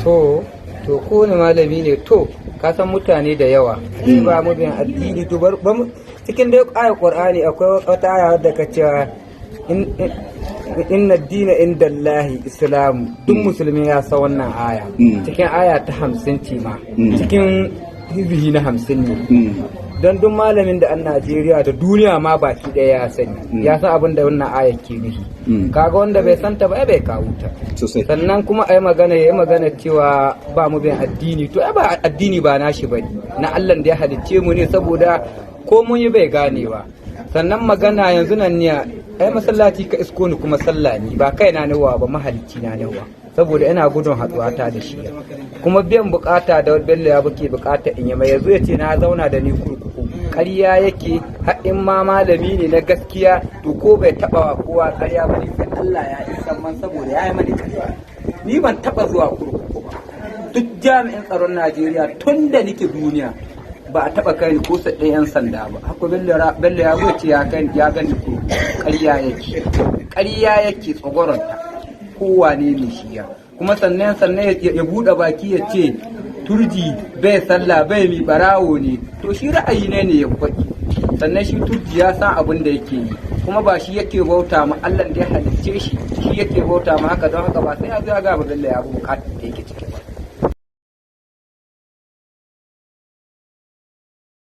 to kowane malami ne to ka san mutane da yawa sai ba mu bin addini to ba mu cikin dai ayar Qur'ani akwai wata aya wadda ka cewa inna dina inda Allahi Islam duk musulmi ya san wannan aya cikin aya ta 50 ce ma cikin hizbi na 50 ne don duk malamin da an Najeriya da duniya ma baki ɗaya ya sani ya san abin da wannan aya ke nufi kaga wanda bai santa ba bai kawo ta sannan kuma ai magana yayi magana cewa ba mu bin addini to ai ba addini ba nashi bane na Allah da ya halicce mu ne saboda ko mun yi bai gane ba sannan magana yanzu nan ne ai masallaci ka isko ni kuma sallah ni ba kai na nawa ba mahalicci na nawa saboda ina gudun haɗuwa ta da shi kuma biyan bukata da bello ya buke bukata in yi mai yanzu ya ce na zauna da ni kurkuku ƙarya yake haɗin ma malami ne na gaskiya to ko bai taɓa wa kowa ƙarya ba ne sai Allah ya isa man saboda ya yi mani ƙarya ni ban taɓa zuwa kurkuku ba duk jami'in tsaron Najeriya tun da nake duniya ba a taɓa kai ni ko sai ɗayan sanda ba haka bello ya ce ya gani ko ƙarya yake tsogoronta kowane ne shiya kuma sannan ya buɗe baki ya ce turji bai sallah bai mi barawo ne to shi ra'ayi ne ya faɗi sannan shi turji ya san abin da yake yi kuma ba shi yake bauta ma Allah da ya halicce shi yake bauta ma haka don haka ba sai ya ga ba bello ya buƙata da yake ciki ba